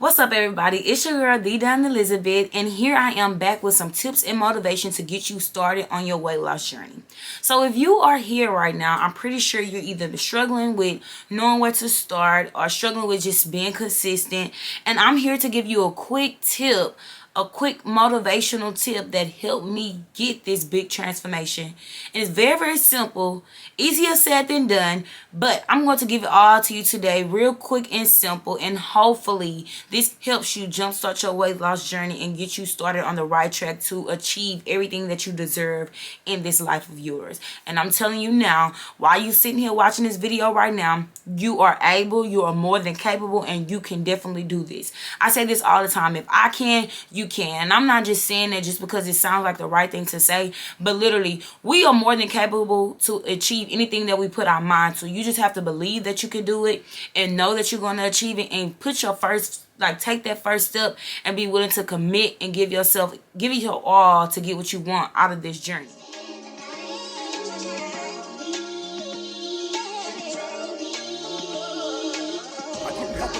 What's up, everybody? It's your girl, D Down Elizabeth, and here I am back with some tips and motivation to get you started on your weight loss journey. So if you are here right now, I'm pretty sure you're either struggling with knowing where to start or struggling with just being consistent, and I'm here to give you a quick tip, a quick motivational tip that helped me get this big transformation. And it's very, very simple, easier said than done, but I'm going to give it all to you today real quick and simple, and hopefully this helps you jumpstart your weight loss journey and get you started on the right track to achieve everything that you deserve in this life of yours. And I'm telling you now, while you sitting here watching this video right now, you are able, you are more than capable, and you can definitely do this. I say this all the time: if I can, you can. And I'm not just saying that just because it sounds like the right thing to say, but literally we are more than capable to achieve anything that we put our mind to. You just have to believe that you can do it and know that you're going to achieve it, and put your first, take that first step and be willing to commit and give it your all to get what you want out of this journey.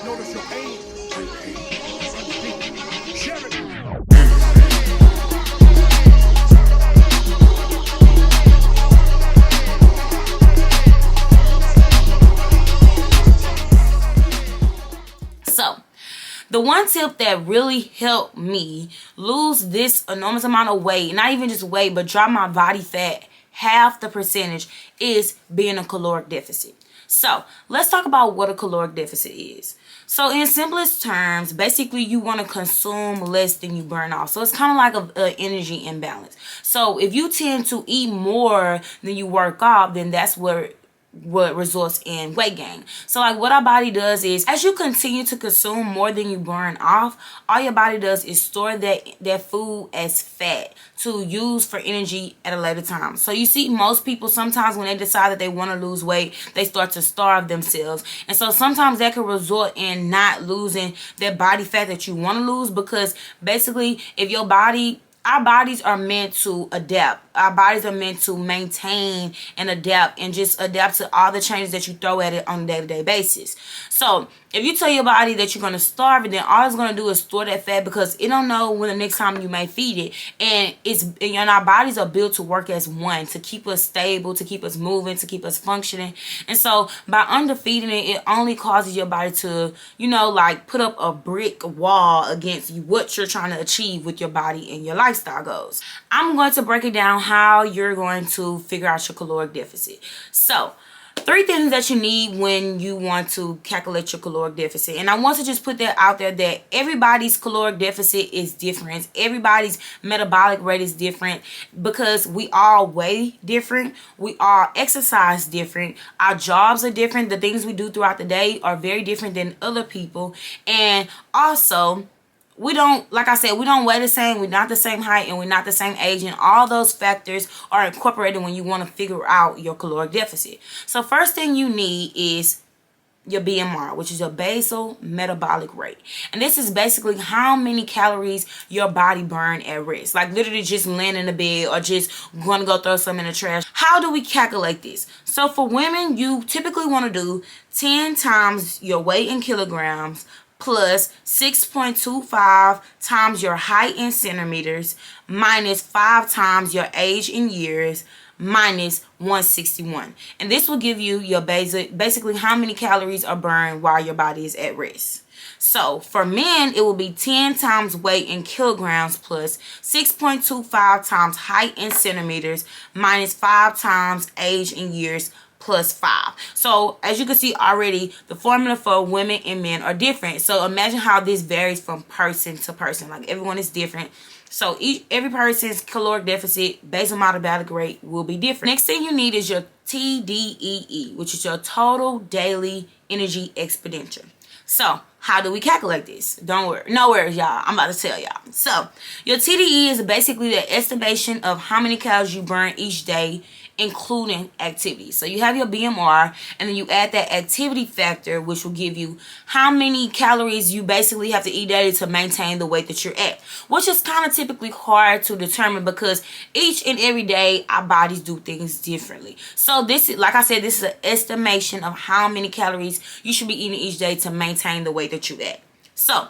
Notice your pain. Share it. So, the one tip that really helped me lose this enormous amount of weight, not even just weight, but drop my body fat half the percentage, is being a caloric deficit. So let's talk about what a caloric deficit is. So in simplest terms, basically you want to consume less than you burn off. So it's kind of like an energy imbalance. So if you tend to eat more than you work off, then that's what results in weight gain. So like what our body does is, as you continue to consume more than you burn off, all your body does is store that food as fat to use for energy at a later time. So you see most people, sometimes when they decide that they want to lose weight, they start to starve themselves. And so sometimes that can result in not losing that body fat that you want to lose, because basically if your body, our bodies are meant to adapt. Our bodies are meant to maintain and adapt, and just adapt to all the changes that you throw at it on a day-to-day basis. So if you tell your body that you're going to starve it, then all it's going to do is store that fat, because it don't know when the next time you may feed it. And our bodies are built to work as one, to keep us stable, to keep us moving, to keep us functioning. And so by underfeeding it, it only causes your body to, put up a brick wall against what you're trying to achieve with your body and your lifestyle goals. I'm going to break it down how you're going to figure out your caloric deficit. So 3 things that you need when you want to calculate your caloric deficit. And I want to just put that out there, that everybody's caloric deficit is different. Everybody's metabolic rate is different, because we all weigh different. We all exercise different. Our jobs are different. The things we do throughout the day are very different than other people. And also, we don't, like I said, we don't weigh the same. We're not the same height, and we're not the same age. And all those factors are incorporated when you want to figure out your caloric deficit. So first thing you need is your BMR, which is your basal metabolic rate. And this is basically how many calories your body burn at rest. Like literally just laying in the bed or just going to go throw some in the trash. How do we calculate this? So for women, you typically want to do 10 times your weight in kilograms plus 6.25 times your height in centimeters minus 5 times your age in years minus 161. And this will give you your basically how many calories are burned while your body is at rest. So for men, it will be 10 times weight in kilograms plus 6.25 times height in centimeters minus 5 times age in years plus 5. So as you can see already, the formula for women and men are different. So imagine how this varies from person to person. Like everyone is different. So every person's caloric deficit based on metabolic rate will be different. Next thing you need is your TDEE, which is your total daily energy expenditure. So how do we calculate this? Don't worry. No worries, y'all. I'm about to tell y'all. So your TDEE is basically the estimation of how many calories you burn each day, including activity. So you have your BMR, and then you add that activity factor, which will give you how many calories you basically have to eat daily to maintain the weight that you're at, which is kind of typically hard to determine because each and every day our bodies do things differently. So this is, like I said, this is an estimation of how many calories you should be eating each day to maintain the weight that you're at. So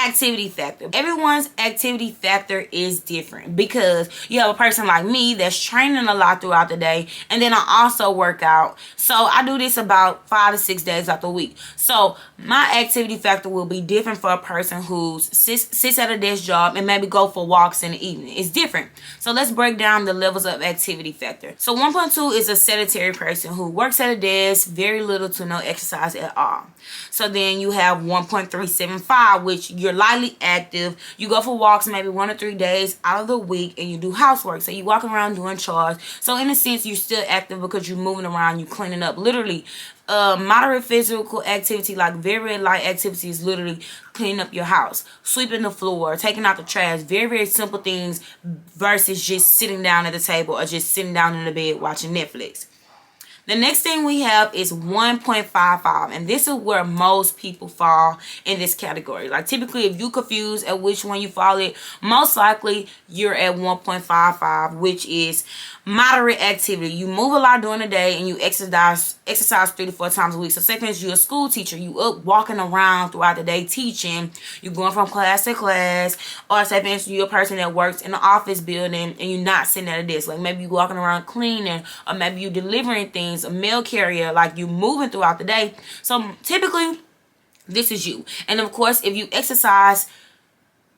activity factor. Everyone's activity factor is different because you have a person like me that's training a lot throughout the day, and then I also work out. So I do this about 5 to 6 days out the week. So my activity factor will be different for a person who sits at a desk job and maybe go for walks in the evening. It's different. So let's break down the levels of activity factor. So 1.2 is a sedentary person who works at a desk, very little to no exercise at all. So then you have 1.375, which you're lightly active. You go for walks maybe 1 or 3 days out of the week, and you do housework. So you walk around doing chores. So in a sense, you're still active because you're moving around, you're cleaning up. Literally, moderate physical activity, like very light activity, is literally cleaning up your house, sweeping the floor, taking out the trash. Very, very simple things versus just sitting down at the table or just sitting down in the bed watching Netflix. The next thing we have is 1.55, and this is where most people fall in this category. Like typically, if you're confused at which one you fall in, most likely you're at 1.55, which is moderate activity. You move a lot during the day and you exercise 3 to 4 times a week. So say for instance, you're a school teacher, you up walking around throughout the day teaching, you're going from class to class, or say for instance, you're a person that works in an office building and you're not sitting at a desk. Like maybe you're walking around cleaning, or maybe you're delivering things, a mail carrier, like you moving throughout the day. So typically this is you. And of course, if you exercise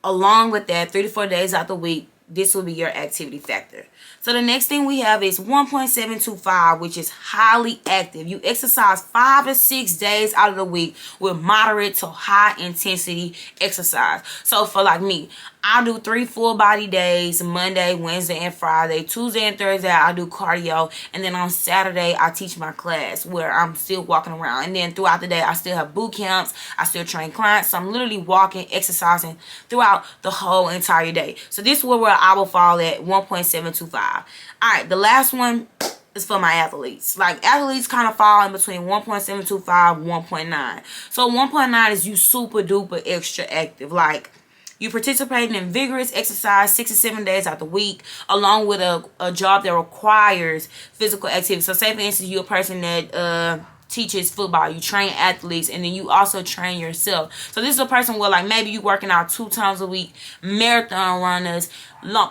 along with that 3 to 4 days out the week, this will be your activity factor. So the next thing we have is 1.725, which is highly active. You exercise 5 to 6 days out of the week with moderate to high intensity exercise. So for like me, I do 3 full body days, Monday, Wednesday, and Friday. Tuesday and Thursday, I do cardio. And then on Saturday, I teach my class where I'm still walking around. And then throughout the day, I still have boot camps. I still train clients. So I'm literally walking, exercising throughout the whole entire day. So this is where I will fall at 1.725. All right, the last one is for my athletes. Like athletes kind of fall in between 1.725, 1.9. So 1.9 is you super duper extra active. Like you participating in vigorous exercise 6 to 7 days out the week, along with a job that requires physical activity. So say for instance, you're a person that teaches football, you train athletes, and then you also train yourself. So this is a person where like maybe you working out 2 times a week, marathon runners,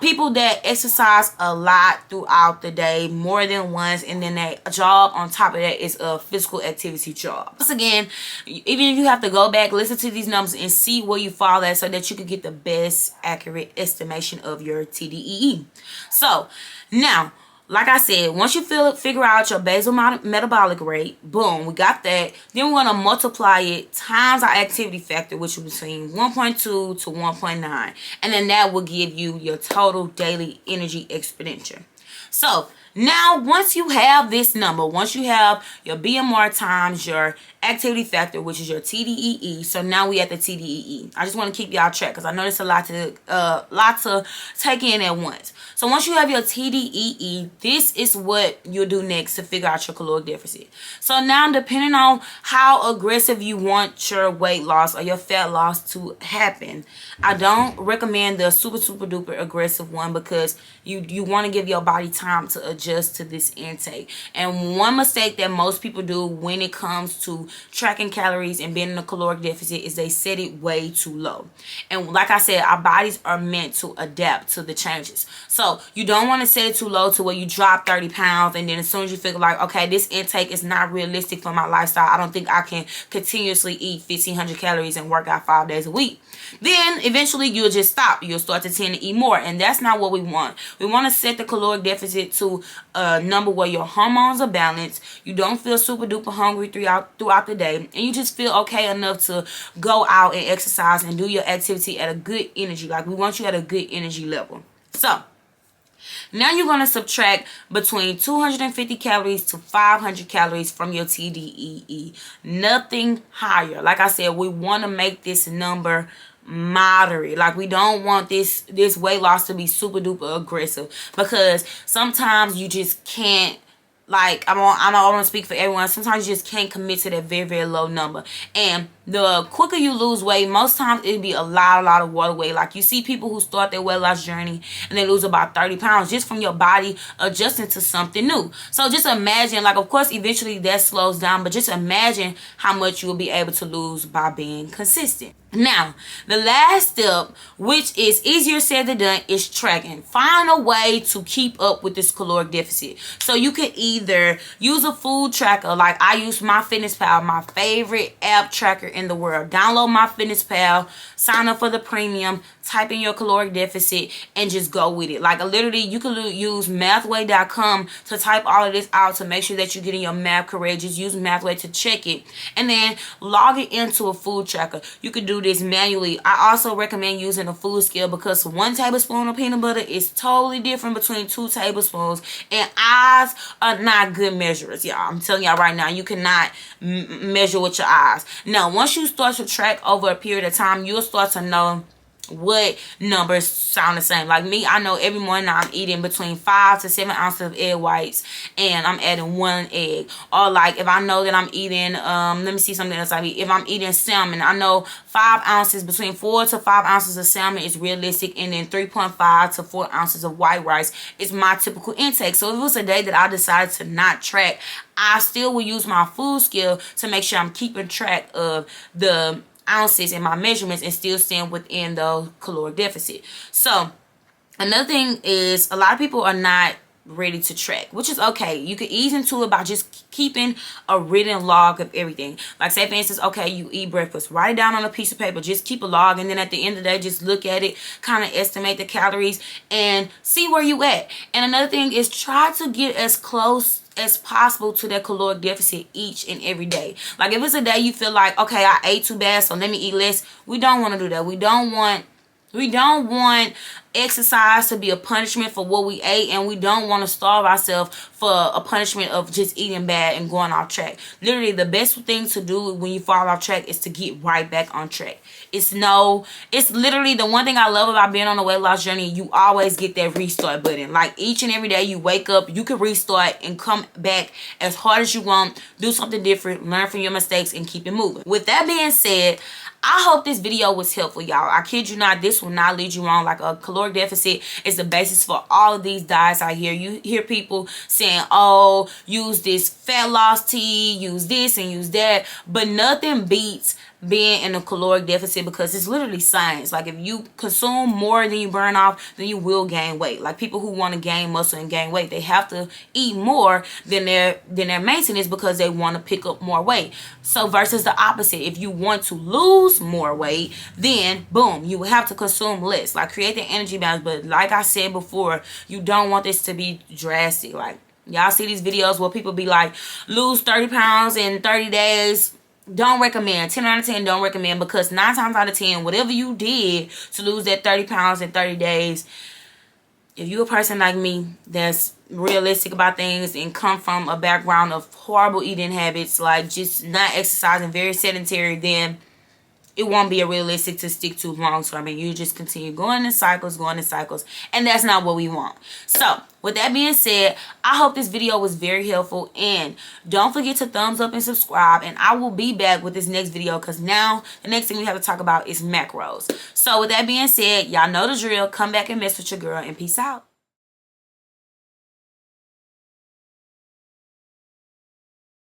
people that exercise a lot throughout the day, more than once, and then that job on top of that is a physical activity job. Once again, even if you have to go back, listen to these numbers and see where you fall at so that you can get the best accurate estimation of your TDEE. So now, like I said, once you figure out your basal metabolic rate, boom, we got that. Then we're going to multiply it times our activity factor, which is between 1.2 to 1.9. And then that will give you your total daily energy expenditure. So now, once you have this number, once you have your BMR times your activity factor, which is your TDEE, so now we at the TDEE. I just want to keep y'all track because I know there's a lot to take in at once. So once you have your TDEE, this is what you'll do next to figure out your caloric deficit. So now, depending on how aggressive you want your weight loss or your fat loss to happen, I don't recommend the super duper aggressive one because you want to give your body time to adjust to this intake. And one mistake that most people do when it comes to tracking calories and being in a caloric deficit is they set it way too low. And like I said, our bodies are meant to adapt to the changes. So you don't want to set it too low to where you drop 30 pounds and then as soon as you feel like, okay, this intake is not realistic for my lifestyle, I don't think I can continuously eat 1,500 calories and work out 5 days a week, then eventually you'll just stop. You'll start to tend to eat more, and that's not what we want. We want to set the caloric deficit to a number where your hormones are balanced, you don't feel super duper hungry throughout the day, and you just feel okay enough to go out and exercise and do your activity at a good energy. Like we want you at a good energy level. So now you're going to subtract between 250 calories to 500 calories from your TDEE. Nothing higher. Like I said, we want to make this number moderate. Like we don't want this weight loss to be super duper aggressive because sometimes you just can't, like I don't want to speak for everyone, sometimes you just can't commit to that very low number. And the quicker you lose weight, most times it'll be a lot of water weight. Like you see people who start their weight loss journey and they lose about 30 pounds just from your body adjusting to something new. So just imagine, like, of course eventually that slows down, but just imagine how much you'll be able to lose by being consistent. Now, the last step, which is easier said than done, is tracking. Find a way to keep up with this caloric deficit. So you can either use a food tracker, like I use MyFitnessPal, my favorite app tracker in the world. Download MyFitnessPal, sign up for the premium, type in your caloric deficit, and just go with it. Like literally, you can use mathway.com to type all of this out to make sure that you're getting your math correct. Just use Mathway to check it, and then log it into a food tracker. You can do this manually. I also recommend using a food scale because 1 tablespoon of peanut butter is totally different between 2 tablespoons, and eyes are not good measurers, y'all. I'm telling y'all right now, you cannot measure with your eyes. Now, once you start to track over a period of time, you'll start to know what numbers sound the same. Like me, I know every morning I'm eating between 5 to 7 ounces of egg whites, and I'm adding 1 egg. Or like if I know that I'm eating let me see something else I eat. If I'm eating salmon, I know 5 ounces, between 4 to 5 ounces of salmon is realistic, and then 3.5 to 4 ounces of white rice is my typical intake. So if it was a day that I decided to not track, I still will use my food scale to make sure I'm keeping track of the ounces and my measurements and still staying within the caloric deficit. So another thing is, a lot of people are not ready to track, which is okay. You can ease into it by just keeping a written log of everything. Like say for instance, okay, you eat breakfast, write it down on a piece of paper, just keep a log, and then at the end of the day just look at it, kind of estimate the calories and see where you at. And another thing is, try to get as close as possible to that caloric deficit each and every day. Like if it's a day you feel like, okay, I ate too bad, so let me eat less, we don't want to do that. We don't want exercise to be a punishment for what we ate, and we don't want to starve ourselves for a punishment of just eating bad and going off track. Literally, the best thing to do when you fall off track is to get right back on track. It's literally the one thing I love about being on a weight loss journey. You always get that restart button. Like each and every day you wake up, you can restart and come back as hard as you want, do something different, learn from your mistakes, and keep it moving. With that being said, I hope this video was helpful, y'all. I kid you not, this will not lead you wrong. Like a caloric deficit is the basis for all of these diets out here. You hear people saying, oh, use this fat loss tea, use this and use that, but nothing beats being in a caloric deficit, because it's literally science. Like if you consume more than you burn off, then you will gain weight. Like people who want to gain muscle and gain weight, they have to eat more than their maintenance because they want to pick up more weight. So versus the opposite, if you want to lose more weight, then boom, you will have to consume less. Like create the energy balance. But like I said before, you don't want this to be drastic. Like y'all see these videos where people be like, lose 30 pounds in 30 days. Don't recommend. 10 out of 10 don't recommend, because 9 times out of 10, whatever you did to lose that 30 pounds in 30 days, if you're a person like me that's realistic about things and come from a background of horrible eating habits, like just not exercising, very sedentary, then it won't be a realistic to stick to long term. And you just continue going in cycles, and that's not what we want. So with that being said, I hope this video was very helpful, and don't forget to thumbs up and subscribe, and I will be back with this next video, because now the next thing we have to talk about is macros. So with that being said, y'all know the drill. Come back and mess with your girl, and peace out.